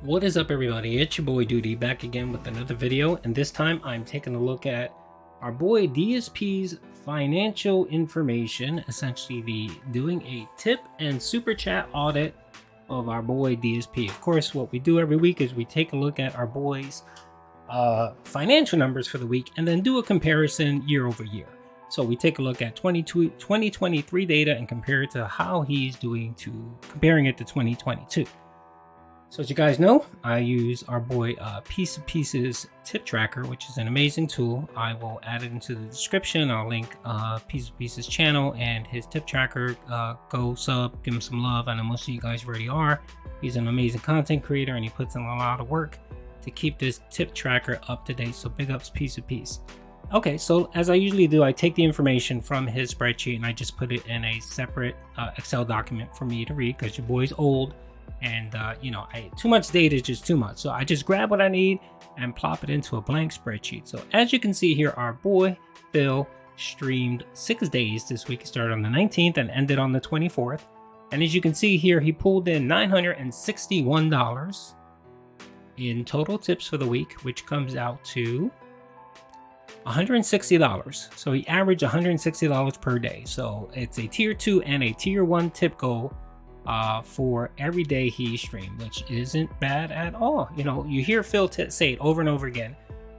What is up, everybody? It's your boy Duty back again with another video, and this time I'm taking a look at our boy DSP's financial information, essentially doing a tip and super chat audit of our boy DSP. Of course, what we do every week is we take a look at our boy's financial numbers for the week and then do a comparison year over year. So we take a look at 2023 data and compare it to how he's doing comparing it to 2022. So as you guys know, I use our boy Pieceofpeace's tip tracker, which is an amazing tool. I will add it into the description. I'll link Pieceofpeace's channel and his tip tracker. Go sub, give him some love. I know most of you guys already are. He's an amazing content creator and he puts in a lot of work to keep this tip tracker up to date. So big ups Pieceofpeace. Okay, so as I usually do, I take the information from his spreadsheet and I just put it in a separate Excel document for me to read because your boy's old. And too much data is just too much, so I just grab what I need and plop it into a blank spreadsheet. So as you can see here, our boy Phil streamed 6 days this week. He started on the 19th and ended on the 24th, and as you can see here, he pulled in $961 in total tips for the week, which comes out to $160. So he averaged $160 per day. So it's a tier 2 and a tier 1 tip goal for every day he streamed, which isn't bad at all. You know, you hear Phil say it over and over again.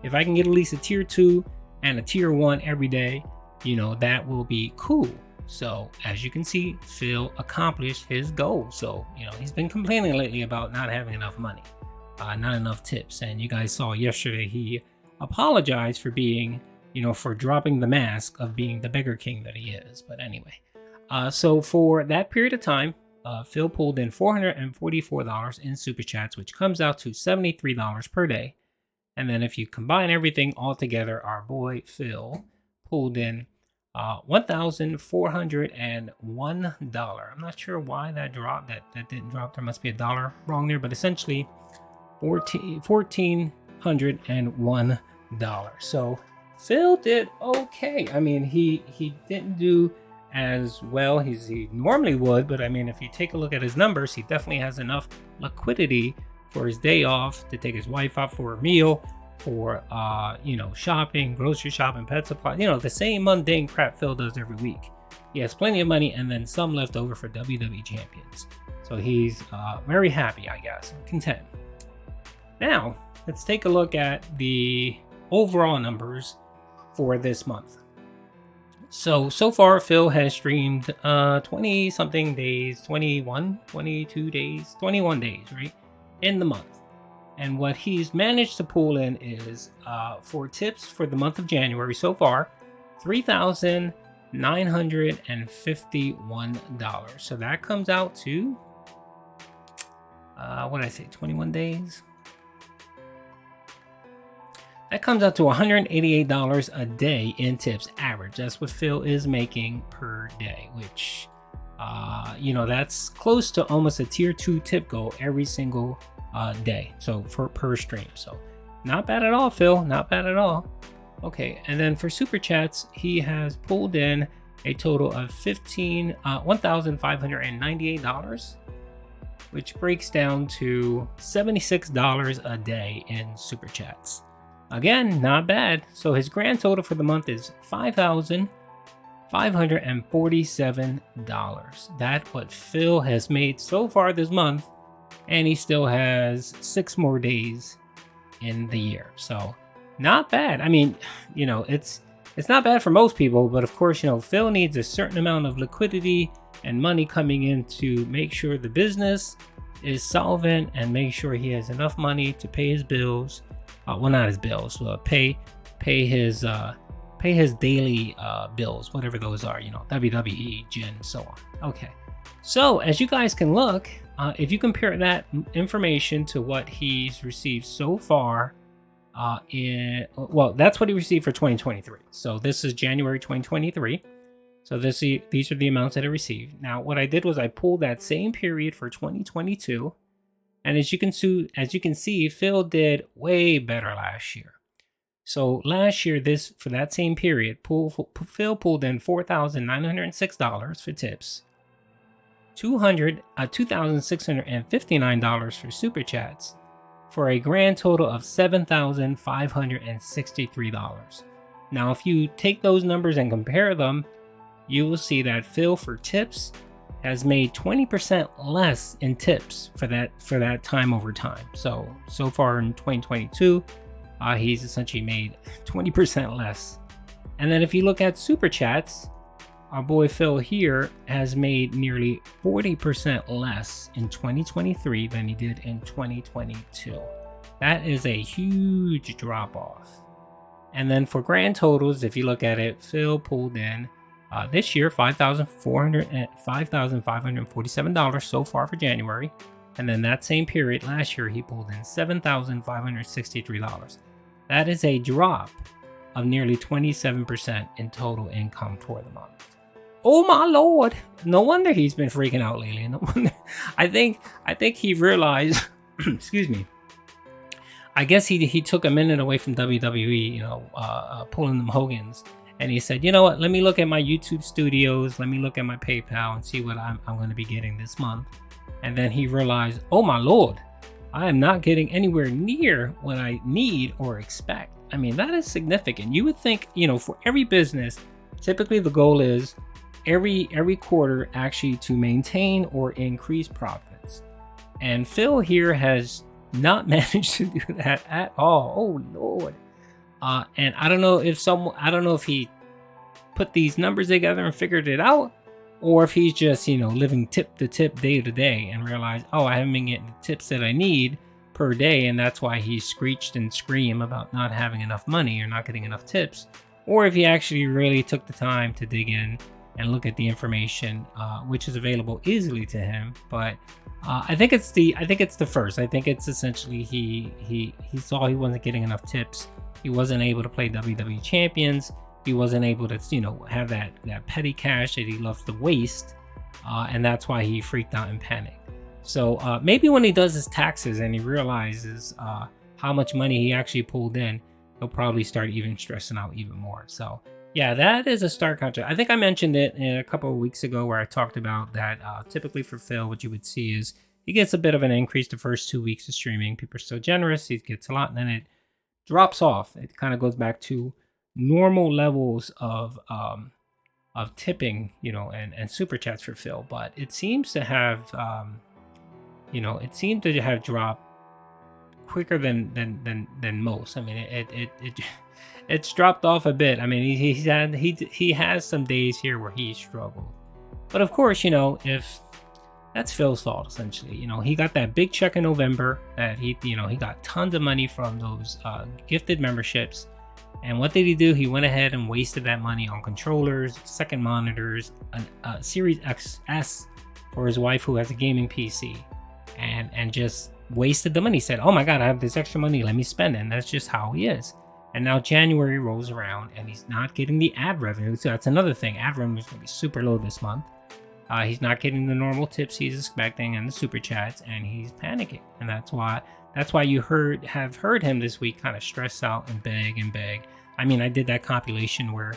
If I can get at least a tier 2 and a tier 1 every day, you know, that will be cool. So as you can see, Phil accomplished his goal. So, you know, he's been complaining lately about not having enough money, not enough tips. And you guys saw yesterday, he apologized for being, for dropping the mask of being the beggar king that he is. But anyway, so for that period of time, Phil pulled in $444 in super chats, which comes out to $73 per day. And then if you combine everything all together, our boy Phil pulled in $1,401. I'm not sure why that dropped. That didn't drop. There must be a dollar wrong there, but essentially $1,401. So Phil did okay. I mean, he didn't do as well as he normally would, but I mean, if you take a look at his numbers, he definitely has enough liquidity for his day off, to take his wife out for a meal, for shopping, grocery shopping, pet supply, the same mundane crap Phil does every week. He has plenty of money and then some left over for WWE champions. So he's very happy, I guess, content. Now let's take a look at the overall numbers for this month. So far, Phil has streamed 20-something days, 21 days, right, in the month. And what he's managed to pull in is, for tips for the month of January so far, $3,951. So that comes out to, what did I say, 21 days? That comes out to $188 a day in tips average. That's what Phil is making per day, which, that's close to almost a tier 2 tip goal every single day. So per stream. So not bad at all, Phil. Not bad at all. Okay. And then for super chats, he has pulled in a total of $1,598, which breaks down to $76 a day in super chats. Again, not bad. So his grand total for the month is $5,547. That's what Phil has made so far this month, and he still has 6 more days in the year. So not bad. I mean, it's not bad for most people, but of course, Phil needs a certain amount of liquidity and money coming in to make sure the business is solvent and make sure he has enough money to pay his bills. Well, not his bills. Pay his daily bills, whatever those are. WWE, gym, so on. Okay. So as you guys can look, if you compare that information to what he's received so far, that's what he received for 2023. So this is January 2023. So these are the amounts that he received. Now, what I did was I pulled that same period for 2022. And as you can see, Phil did way better last year. So last year, for that same period, Phil pulled in $4,906 for tips, $2,659 for super chats, for a grand total of $7,563. Now, if you take those numbers and compare them, you will see that Phil for tips has made 20% less in tips for that time over time. So far in 2022, he's essentially made 20% less. And then if you look at super chats, our boy Phil here has made nearly 40% less in 2023 than he did in 2022. That is a huge drop off. And then for grand totals, if you look at it, Phil pulled in this year $5,547 so far for January. And then that same period last year, he pulled in $7,563. That is a drop of nearly 27% in total income for the month. Oh my lord! No wonder he's been freaking out lately. No wonder. I think he realized. Excuse me. I guess he took a minute away from WWE, pulling them Hogans, and he said, you know what? Let me look at my YouTube studios. Let me look at my PayPal and see what I'm going to be getting this month. And then he realized, oh my lord, I am not getting anywhere near what I need or expect. I mean, that is significant. You would think, for every business, typically the goal is every quarter actually to maintain or increase profits. And Phil here has not managed to do that at all. Oh lord. And I don't know if he put these numbers together and figured it out, or if he's just, living tip to tip, day to day, and realized, oh, I haven't been getting the tips that I need per day, and that's why he screeched and screamed about not having enough money or not getting enough tips. Or if he actually really took the time to dig in and look at the information, which is available easily to him. But I think it's the first. I think it's essentially he saw he wasn't getting enough tips. He wasn't able to play WWE champions. He wasn't able to have that petty cash that he loves to waste, and that's why he freaked out and panicked. So maybe when he does his taxes and he realizes how much money he actually pulled in, he'll probably start even stressing out even more. So yeah, that is a stark contrast. I think I mentioned it a couple of weeks ago where I talked about that. Typically for Phil, what you would see is he gets a bit of an increase the first 2 weeks of streaming. People are so generous, he gets a lot, and then it drops off. It kind of goes back to normal levels of tipping, and super chats for Phil. But it seems to have, dropped quicker than most. I mean, it's dropped off a bit. I mean, he has some days here where he struggled, but of course, if that's Phil's fault essentially. He got that big check in November that he got tons of money from those gifted memberships. And what did he do? He went ahead and wasted that money on controllers, second monitors, a Series XS for his wife who has a gaming PC, and just wasted the money. He said, oh my god, I have this extra money, let me spend it. And that's just how he is. And now January rolls around and he's not getting the ad revenue. So that's another thing. Ad revenue is going to be super low this month. He's not getting the normal tips he's expecting and the super chats, and he's panicking. And that's why you have heard him this week kind of stress out and beg and beg. I mean, I did that compilation where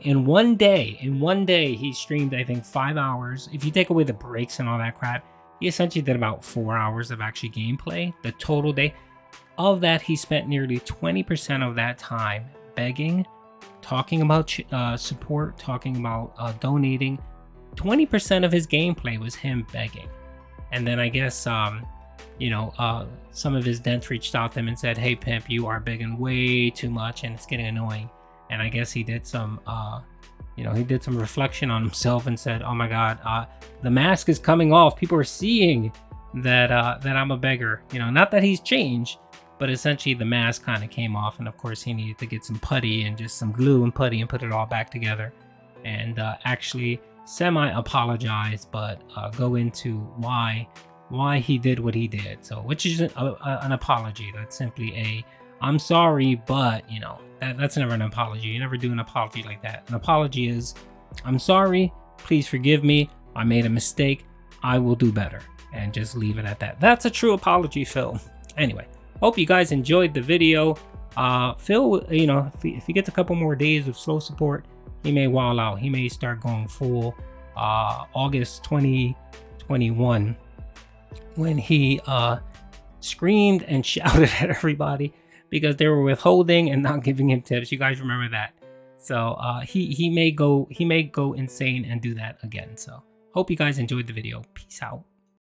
in one day he streamed, I think, 5 hours. If you take away the breaks and all that crap, he essentially did about 4 hours of actually gameplay the total day. Of that, he spent nearly 20% of that time begging, talking about support, talking about donating. 20% of his gameplay was him begging. And then I guess some of his dents reached out to him and said, hey pimp, you are begging way too much and it's getting annoying. And I guess he did some reflection on himself and said, oh my god, the mask is coming off. People are seeing that I'm a beggar. Not that he's changed, but essentially the mask kind of came off, and of course he needed to get some putty and just some glue and putty and put it all back together, and actually semi-apologize, but go into why he did what he did. So, which is an apology. That's simply I'm sorry, but that's never an apology. You never do an apology like that. An apology is, I'm sorry, please forgive me, I made a mistake, I will do better, and just leave it at that. That's a true apology, Phil. Anyway, hope you guys enjoyed the video. Phil, if he gets a couple more days of slow support, he may wall out. He may start going full August 2021 when he screamed and shouted at everybody because they were withholding and not giving him tips. You guys remember that? So he may go insane and do that again. So hope you guys enjoyed the video. Peace out.